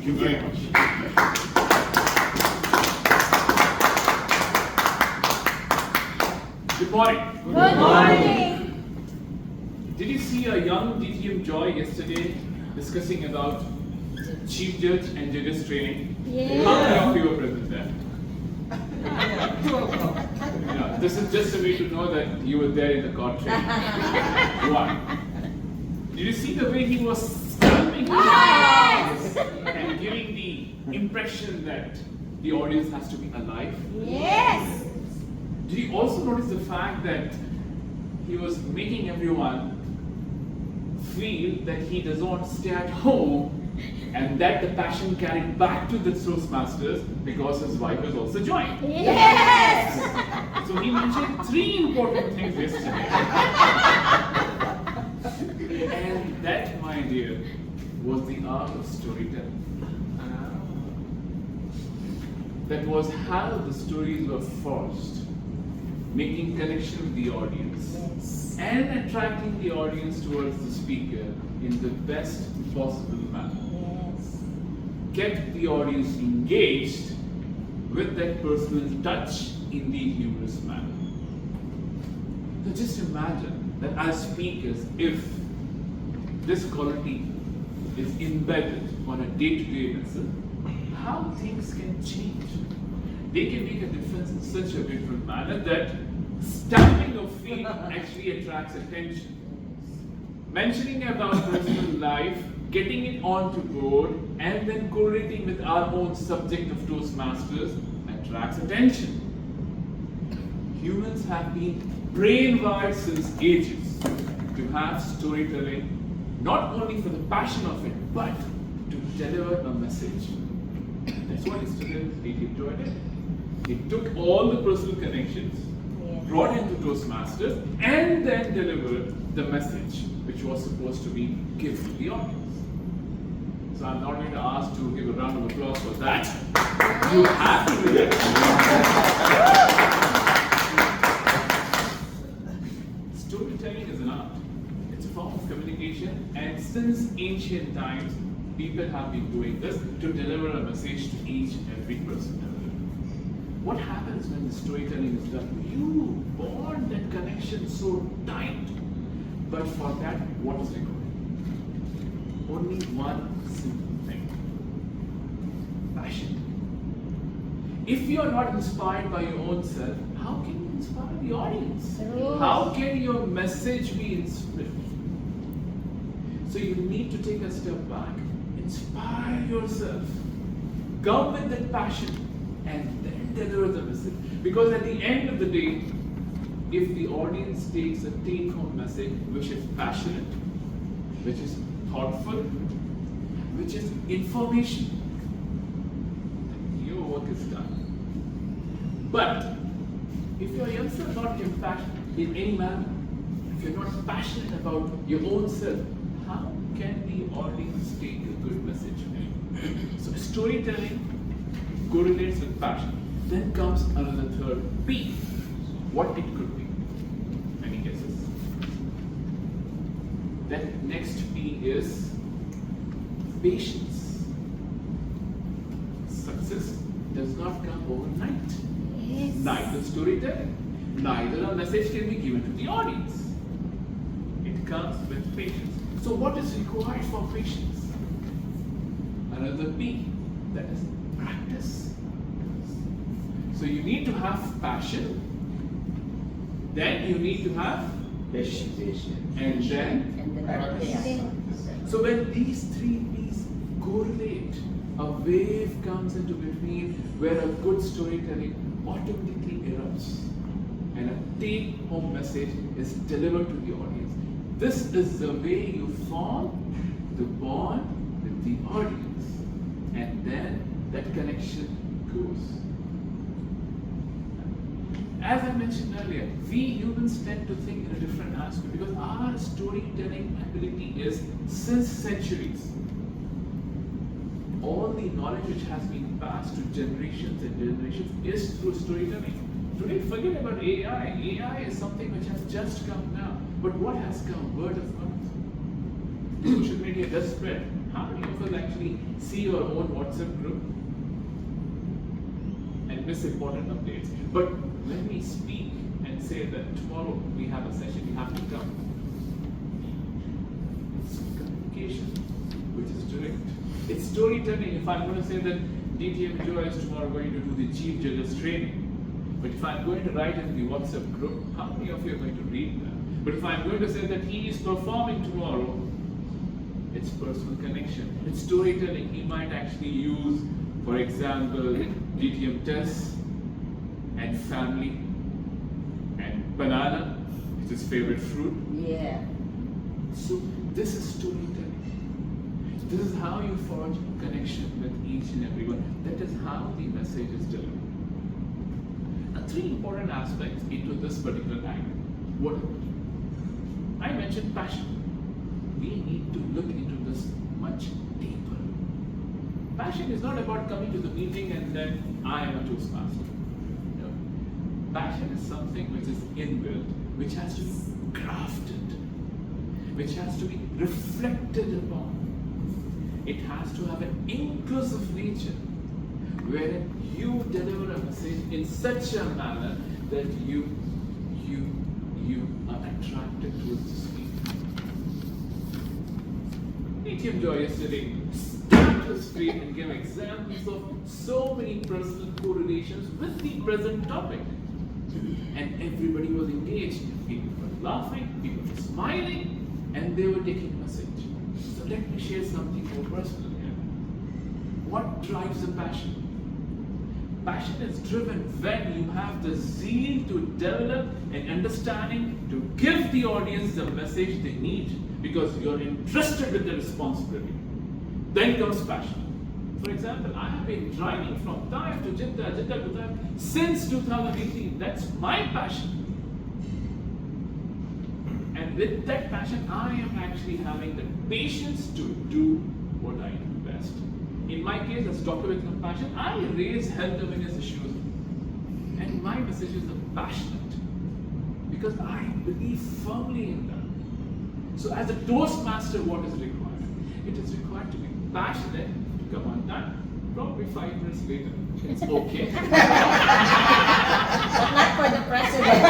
Thank you very much. Good morning. Good morning. Did you see a young DTM Joy yesterday discussing about Chief Judge and Judges training? Yeah. How many of you were present there? This is just a way to know that you were there in the court training. One. Did you see the way he was stamping his hands and giving the impression that the audience has to be alive? Yes. Did you also notice the fact that he was making everyone feel that he does not stay at home and that the passion carried back to the Toastmasters because his wife has also joined? Yes. So he mentioned 3 important things yesterday. And that, my dear, was the art of storytelling. That was how the stories were forged, making connection with the audience and attracting the audience towards the speaker in the best possible manner. Kept the audience engaged with that personal touch in the humorous manner. So just imagine that as speakers, if this quality is embedded on a day-to-day basis, how things can change. They can make a difference in such a beautiful manner that stamping of feet actually attracts attention. Mentioning about personal life, getting it onto board, and then correlating with our own subject of Toastmasters attracts attention. Humans have been brainwired since ages to have storytelling, not only for the passion of it, but to deliver a message. That's what yesterday DTM Joy did. He took all the personal connections, brought into Toastmasters, and then delivered the message which was supposed to be given to the audience. So I'm not going to ask to give a round of applause for that. You have to do that. Storytelling is an art. It's a form of communication, and since ancient times, people have been doing this to deliver a message to each and every person. What happens when the storytelling is done? You bond that connection so tight. But for that, what is required? Only one simple thing. Passion. If you are not inspired by your own self, how can you inspire the audience? How can your message be inspired? So you need to take a step back. Inspire yourself. Come with that passion and then deliver the message. Because at the end of the day, if the audience takes a take-home message which is passionate, which is thoughtful, which is information, your work is done. But if you are yourself not impassioned in any manner, if you're not passionate about your own self, how can the audience take a good message? So storytelling correlates with passion. Then comes another third P. What it could be. Any guesses? Then next P is patience. Success does not come overnight. Yes. Neither storytelling, neither a message can be given to the audience. It comes with patience. So what is required for patience? Another P, that is practice. So you need to have passion, then you need to have patience, and then practice. So when these 3 P's correlate, a wave comes into between where a good storytelling automatically erupts and a take-home message is delivered to the audience. This is the way you form the bond with the audience, and then that connection goes. As I mentioned earlier, we humans tend to think in a different aspect because our storytelling ability is since centuries. All the knowledge which has been passed to generations and generations is through storytelling. Today, forget about AI. AI is something which has just come now. But what has come? Word of mouth. Social media does spread. How many of us actually see your own WhatsApp group and miss important updates? But when we speak and say that tomorrow we have a session, you have to come. It's communication, which is direct. It's storytelling. If I'm going to say that DTM Joy is tomorrow going to do the Chief Judges training, but if I'm going to write in the WhatsApp group, how many of you are going to read that? But if I'm going to say that he is performing tomorrow, it's personal connection. It's storytelling. He might actually use, for example, DTM tests and family and banana, which is favorite fruit. Yeah. So this is storytelling. This is how you forge connection with each and everyone. That is how the message is delivered. Now, 3 important aspects into this particular angle. What? I mentioned passion. We need to look into this much deeper. Passion is not about coming to the meeting and then I am a Toastmaster. No. Passion is something which is inbuilt, which has to be crafted, which has to be reflected upon. It has to have an inclusive nature, wherein you deliver a message in such a manner that you are attracted towards the speaker. DTM Joy yesterday stamped the screen and gave examples of so many personal correlations with the present topic. And everybody was engaged. People were laughing, people were smiling, and they were taking a message. So let me share something more personal here. What drives a passion? Passion is driven when you have the zeal to develop an understanding to give the audience the message they need because you're interested with the responsibility. Then comes passion. For example, I have been driving from Taif to Jeddah, Jeddah to Taif since 2018. That's my passion. And with that passion, I am actually having the patience to do what I do best. In my case, as Doctor with Compassion, I raise health awareness issues. And my messages are passionate because I believe firmly in them. So as a Toastmaster, what is required? It is required to be passionate, to come on time, probably 5 minutes later. It's okay. But not for the president.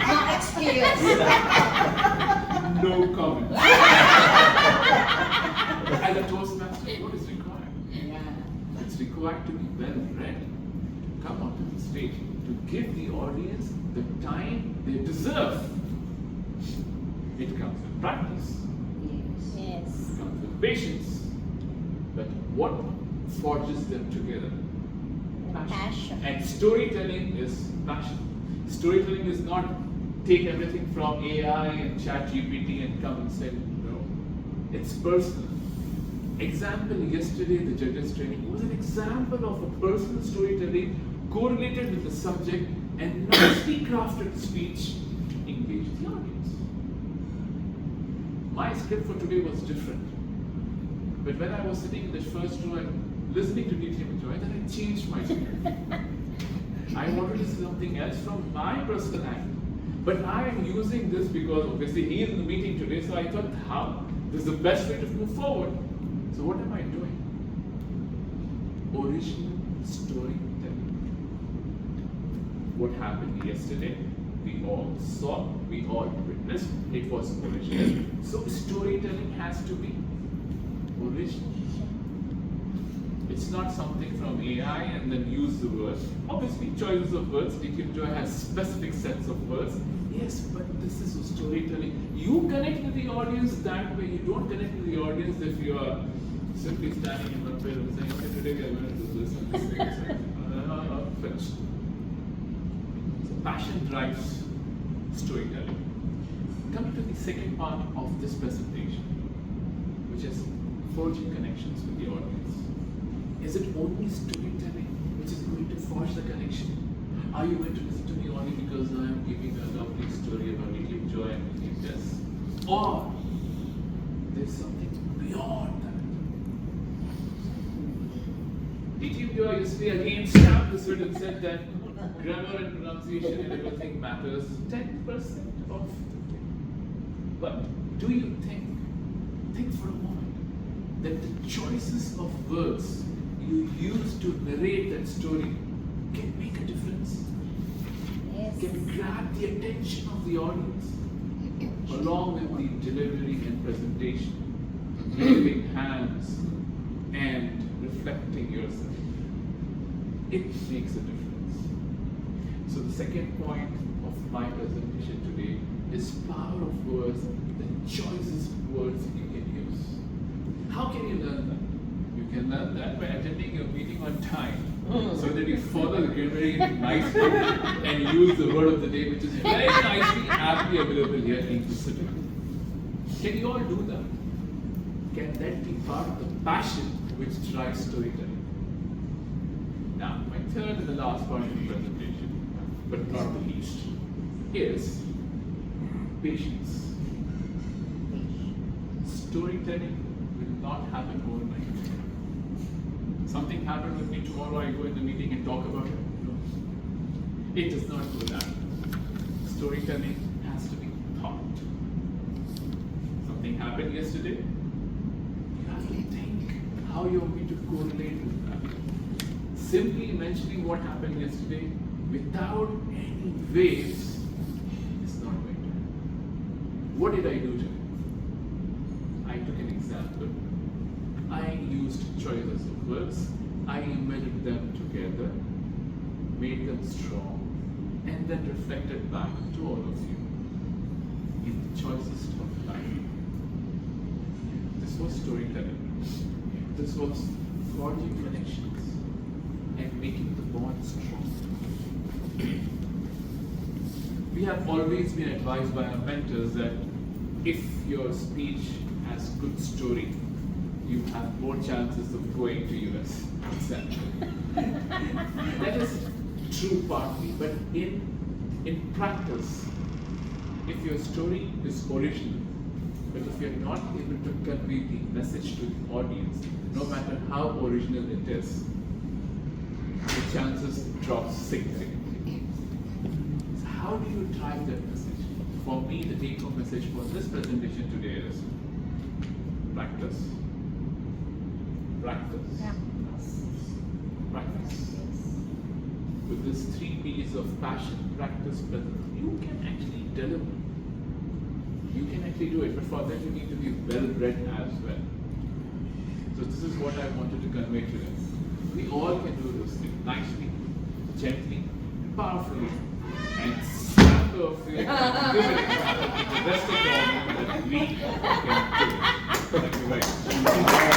No excuse. No comment. As a Toastmaster, what is required? Yeah. It's required to be well read. Come onto the stage to give the audience the time they deserve. It comes with practice. Yes. It comes with patience. But what forges them together? Passion. And storytelling is passion. Storytelling is not take everything from AI and ChatGPT and come and say, no. It's personal. Example, yesterday the judges training was an example of a personal storytelling correlated with the subject and nicely crafted speech to engage the audience. My script for today was different. But when I was sitting in the first row and listening to DTM Joy, then I changed my script. I wanted to say something else from my personal angle. But I am using this because obviously he is in the meeting today, so I thought, how? This is the best way to move forward. So what am I doing? Original storytelling. What happened yesterday, we all saw, we all witnessed, it was original. So storytelling has to be original. It's not something from AI and then use the words. Obviously, choices of words. DTM Joy has specific sets of words. Yes, but this is storytelling. You connect with the audience that way. You don't connect with the audience if you are simply standing in one place and saying, okay, today we are going to do this and this thing. Finished. So passion drives storytelling. Coming to the second part of this presentation, which is forging connections with the audience. Is it only storytelling which is going to forge the connection? Are you going to listen to me only because I am giving a lovely story about DTM Joy and DTM Tess? Or there's something beyond that? DTM Joy yesterday again stamped the sword and said that grammar and pronunciation and everything matters 10% of the thing. But do you think think for a moment that the choices of words you use to narrate that story can make a difference, Yes. can grab the attention of the audience, along with the delivery and presentation, waving hands and reflecting yourself. It makes a difference. So the second point of my presentation today is power of words, the choices words you can use. How can you learn that? You can learn that by attending your meeting on time, so that you follow the grammar nicely and use the word of the day, which is very nicely, aptly available here implicitly. Can you all do that? Can that be part of the passion which drives storytelling? Now, my third and the last part of the presentation, but not the least, is patience. Storytelling will not happen overnight. Something happened with me tomorrow, I go in the meeting and talk about it. No. It does not go that way. Storytelling has to be thought. Something happened yesterday, you have to think how you're going to correlate with that. Simply mentioning what happened yesterday without any waves is not going to happen. What did I do today? I took an example. I used choices of words. I embedded them together, made them strong, and then reflected back to all of you in the choices of life. This was storytelling. This was forging connections and making the bond strong. We have always been advised by our mentors that if your speech has good story, you have more chances of going to US. That is true partly, but in practice, if your story is original, but if you're not able to convey the message to the audience, no matter how original it is, the chances drop significantly. So how do you drive that message? For me, the take-home message for this presentation today is practice, practice, Yeah. practice. With these 3 P's of passion, practice, presence, you can actually deliver. You can actually do it, but for that you need to be well-read as well. So this is what I wanted to convey today. We all can do this thing nicely, gently, powerfully, and snap of it, give it the best of all that we can do. Thank you very much.